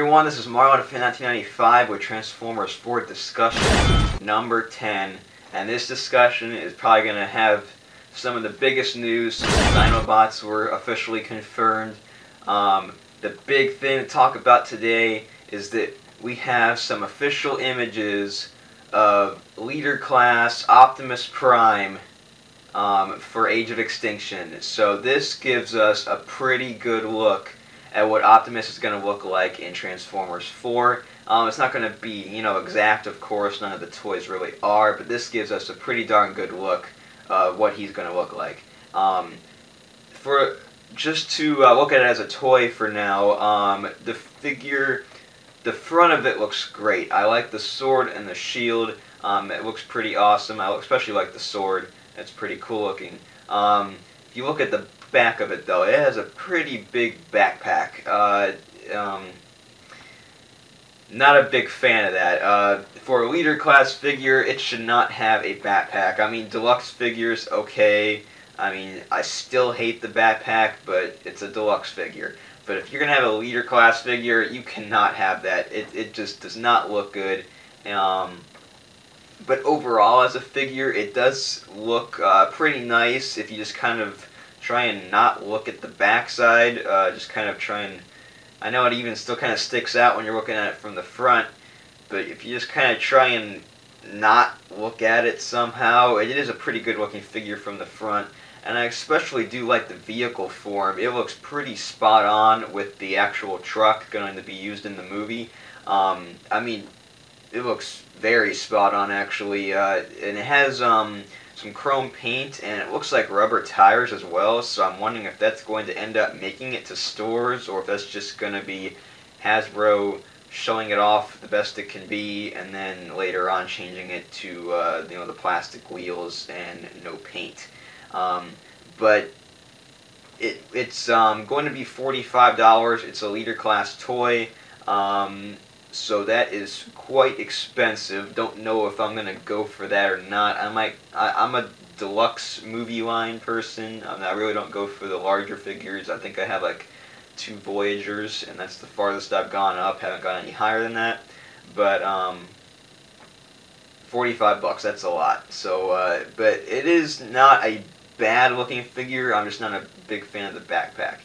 everyone, this is Marlon of 1995 with Transformers 4 discussion number 10. And this discussion is probably going to have some of the biggest news since Dinobots were officially confirmed. The big thing to talk about today is that we have some official images of Leader Class Optimus Prime for Age of Extinction. So this gives us a pretty good look at what Optimus is going to look like in Transformers 4. It's not going to be, exact, of course, none of the toys really are, but this gives us a pretty darn good look of what he's going to look like. Just to look at it as a toy for now, the figure, the front of it looks great. I like the sword and the shield. It looks pretty awesome. I especially like the sword. It's pretty cool looking. If you look at the back of it, though, it has a pretty big backpack. Not a big fan of that. For a Leader Class figure, it should not have a backpack. I mean, deluxe figures, okay. I mean, I still hate the backpack, but it's a deluxe figure. But if you're going to have a Leader Class figure, you cannot have that. It just does not look good. But overall, as a figure, it does look pretty nice if you just kind of try and not look at the backside. Just kind of try and... I know it even still kind of sticks out when you're looking at it from the front, but if you just kind of try and not look at it somehow, it is a pretty good looking figure from the front. And I especially do like the vehicle form. It looks pretty spot on with the actual truck going to be used in the movie. I mean, it looks very spot on actually, and it has some chrome paint, and it looks like rubber tires as well, so I'm wondering if that's going to end up making it to stores, or if that's just going to be Hasbro showing it off the best it can be, and then later on changing it to the plastic wheels and no paint. But it's going to be $45. It's a Leader Class toy. So that is quite expensive. Don't know if I'm gonna go for that or not. I'm a deluxe movie line person. I really don't go for the larger figures. I think I have like 2 Voyagers, and that's the farthest I've gone up. Haven't gone any higher than that. But $45, that's a lot. So, but it is not a bad looking figure. I'm just not a big fan of the backpack.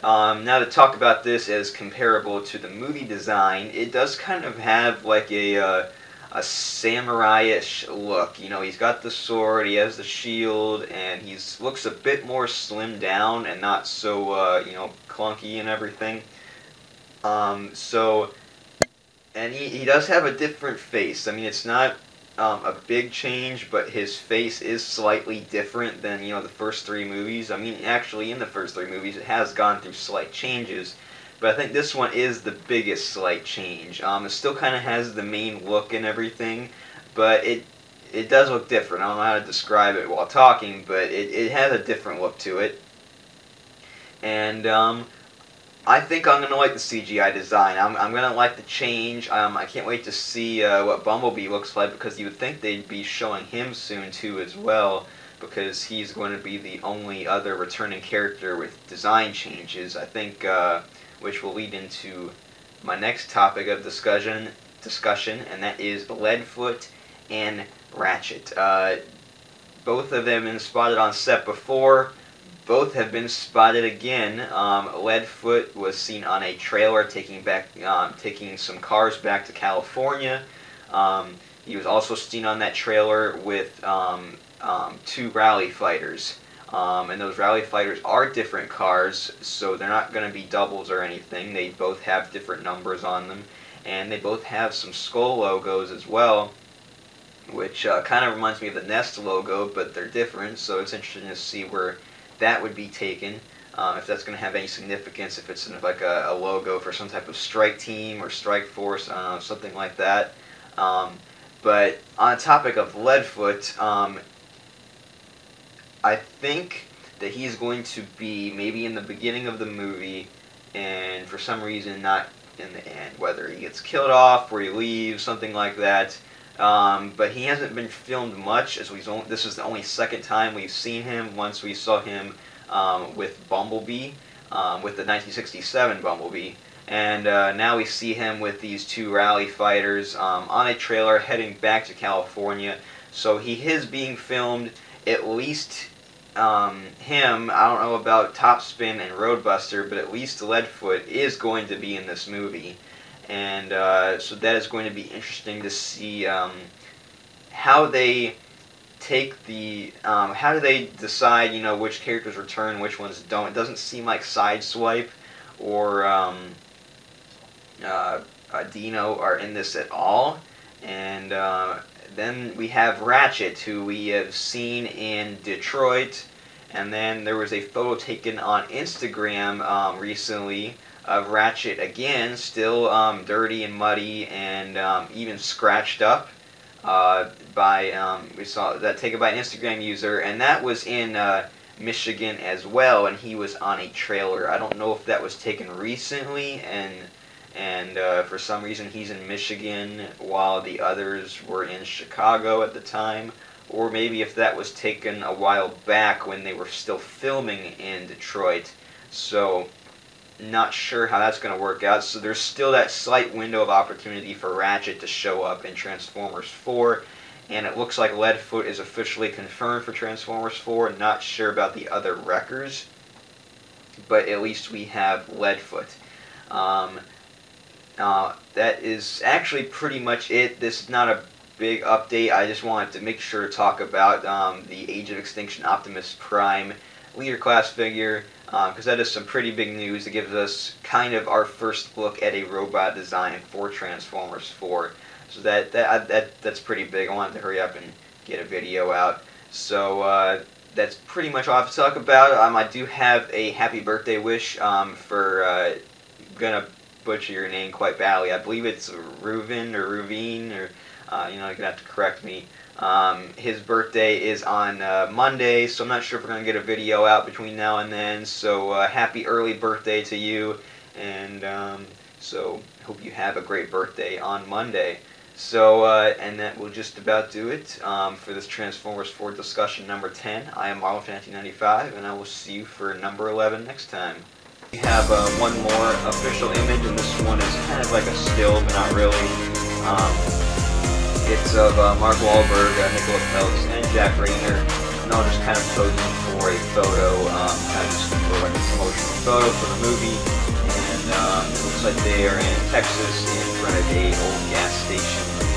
Now to talk about this as comparable to the movie design, it does kind of have like a samurai-ish look. He's got the sword, he has the shield, and he looks a bit more slimmed down and not so, clunky and everything. And he does have a different face. I mean, it's not a big change, but his face is slightly different than, the first 3 movies. I mean, actually, in the first 3 movies, it has gone through slight changes, but I think this one is the biggest slight change. It still kind of has the main look and everything, but it does look different. I don't know how to describe it while talking, but it has a different look to it. And, I think I'm going to like the CGI design. I'm going to like the change. I can't wait to see what Bumblebee looks like, because you would think they'd be showing him soon too as well, because he's going to be the only other returning character with design changes, I think, which will lead into my next topic of discussion, and that is Leadfoot and Ratchet. Both of them been spotted on set before. Both have been spotted again. Leadfoot was seen on a trailer taking some cars back to California. He was also seen on that trailer with 2 rally fighters. And those rally fighters are different cars, so they're not going to be doubles or anything. They both have different numbers on them, and they both have some skull logos as well, which kind of reminds me of the Nest logo, but they're different, so it's interesting to see where that would be taken, if that's going to have any significance, if it's like a logo for some type of strike team or strike force, something like that. But on the topic of Leadfoot, I think that he's going to be maybe in the beginning of the movie, and for some reason not in the end, whether he gets killed off or he leaves, something like that. But he hasn't been filmed much, as this is the only second time we've seen him. Once we saw him with Bumblebee, with the 1967 Bumblebee, And now we see him with these two rally fighters on a trailer heading back to California. So he is being filmed, at least him, I don't know about Topspin and Roadbuster, but at least Leadfoot is going to be in this movie. And so that is going to be interesting to see how they take the, how do they decide, you know, which characters return, which ones don't. It doesn't seem like Sideswipe or Dino are in this at all. And then we have Ratchet, who we have seen in Detroit. And then there was a photo taken on Instagram recently of Ratchet again, still dirty and muddy and even scratched up by, we saw that taken by an Instagram user, and that was in Michigan as well, and he was on a trailer. I don't know if that was taken recently, and for some reason he's in Michigan while the others were in Chicago at the time, or maybe if that was taken a while back when they were still filming in Detroit. So not sure how that's going to work out. So there's still that slight window of opportunity for Ratchet to show up in Transformers 4, and it looks like Leadfoot is officially confirmed for Transformers 4. Not sure about the other wreckers, but at least we have Leadfoot. That is actually pretty much it. This is not a big update. I just wanted to make sure to talk about the Age of Extinction Optimus Prime Leader Class figure, because that is some pretty big news. It gives us kind of our first look at a robot design for Transformers 4. So that's pretty big. I wanted to hurry up and get a video out. So that's pretty much all I have to talk about. I do have a happy birthday wish for, gonna butcher your name quite badly. I believe it's Ruvin or Ruvine, or you know, you're gonna have to correct me. His birthday is on Monday, so I'm not sure if we're gonna get a video out between now and then. So happy early birthday to you, and so hope you have a great birthday on Monday. So and that will just about do it for this Transformers 4 discussion number 10. I am Marlon1995, and I will see you for number 11 next time. We have one more official image, and this one is kind of like a still, but not really. It's of Mark Wahlberg, Nicola Peltz, and Jack Rayner, and all just kind of posing for a photo, kind of just for like a promotional photo for the movie. And it looks like they are in Texas in front of a old gas station.